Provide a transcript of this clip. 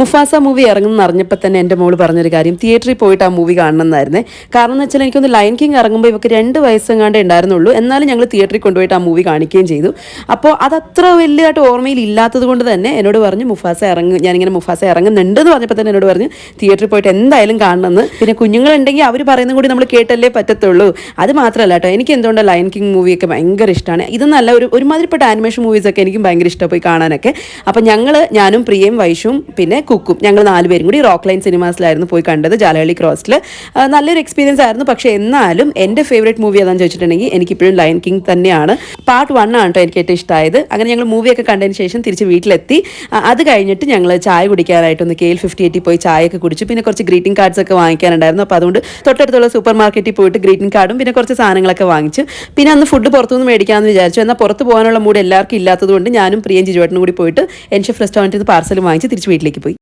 Mufasa movie ഇറങ്ങുമെന്ന് അറിഞ്ഞപ്പോൾ തന്നെ എൻ്റെ മോള് പറഞ്ഞൊരു കാര്യം തിയേറ്ററിൽ പോയിട്ട് ആ മൂവി കാണണമെന്നായിരുന്നേ. കാരണം എന്ന് വെച്ചാൽ എനിക്കൊന്ന് ലയൺ കിങ് ഇറങ്ങുമ്പോൾ ഇവർക്ക് 2 വയസ്സെങ്ങാണ്ടേ ഉണ്ടായിരുന്നുള്ളൂ. എന്നാലും ഞങ്ങൾ തിയേറ്ററിൽ കൊണ്ടുപോയിട്ട് ആ മൂവി കാണിക്കുകയും ചെയ്തു. അപ്പോൾ അതത്ര വലിയതായിട്ട് ഓർമ്മയിൽ ഇല്ലാത്തത് കൊണ്ട് തന്നെ എന്നോട് പറഞ്ഞു ഞാനിങ്ങനെ മുഫാസ ഇറങ്ങുന്നുണ്ടെന്ന് പറഞ്ഞപ്പോൾ തന്നെ എന്നോട് പറഞ്ഞു തിയേറ്ററിൽ പോയിട്ട് എന്തായാലും കാണണമെന്ന്. പിന്നെ കുഞ്ഞുങ്ങളുണ്ടെങ്കിൽ അവർ പറയുന്നത് കൂടി നമ്മൾ കേട്ടല്ലേ പറ്റത്തുള്ളൂ. അത് മാത്രമല്ല കേട്ടോ, എനിക്ക് എന്തുകൊണ്ടാണ് ലയൺ കിങ് മൂവിയൊക്കെ ഭയങ്കര ഇഷ്ടമാണ്. ഇതെന്നല്ല ഒരുമാതിരിപ്പെട്ട ആനിമേഷൻ മൂവീസൊക്കെ എനിക്കും ഭയങ്കര ഇഷ്ടമായി പോയി കാണാനൊക്കെ. അപ്പം ഞാനും പ്രിയയും വൈഷും പിന്നെ കുക്കും ഞങ്ങൾ 4 പേരും കൂടി റോക്ക് ലൈൻ സിനിമാസിലായിരുന്നു പോയി കണ്ടത്, ജാലഹള്ളി ക്രോസിൽ. നല്ലൊരു എക്സ്പീരിയൻസ് ആയിരുന്നു. പക്ഷേ എന്നാലും എൻ്റെ ഫേവറേറ്റ് മൂവി ഏതാണെന്ന് ചോദിച്ചിട്ടുണ്ടെങ്കിൽ എനിക്കിപ്പോഴും ലയൺ കിങ് തന്നെയാണ്. പാർട്ട് 1 ആണ് കേട്ടോ എനിക്ക് ഏറ്റവും ഇഷ്ടമായത്. അങ്ങനെ ഞങ്ങൾ മൂവിയൊക്കെ കണ്ടതിന് ശേഷം തിരിച്ച് വീട്ടിലെത്തി. അത് കഴിഞ്ഞിട്ട് ഞങ്ങൾ ചായ കുടിക്കാനായിട്ടൊന്ന് KL58 പോയി ചായയൊക്കെ കുടിച്ചു. പിന്നെ കുറച്ച് ഗ്രീറ്റിംഗ് കാർഡ്സ് ഒക്കെ വാങ്ങിക്കാനുണ്ടായിരുന്നു. അപ്പോൾ അതുകൊണ്ട് തൊട്ടടുത്തുള്ള സൂപ്പർ മാർക്കറ്റിൽ പോയിട്ട് ഗ്രീറ്റിംഗ് കാർഡും പിന്നെ കുറച്ച് സാധനങ്ങളൊക്കെ വാങ്ങിച്ചു. പിന്നെ അന്ന് ഫുഡ് പുറത്തുനിന്ന് മേടിക്കാമെന്ന് വിചാരിച്ചു. എന്നാൽ പുറത്ത് പോകാനുള്ള മൂഡ് എല്ലാവർക്കും ഇല്ലാത്തതുകൊണ്ട് ഞാനും പ്രിയൻ ജിജുവേട്ടനും കൂടി പോയിട്ട് എൻഷെഫ് റെസ്റ്റോറൻറ്റിൽ നിന്ന് പാർസൽ വാങ്ങിച്ച് തിരിച്ച് വീട്ടിലേക്ക് പോയി.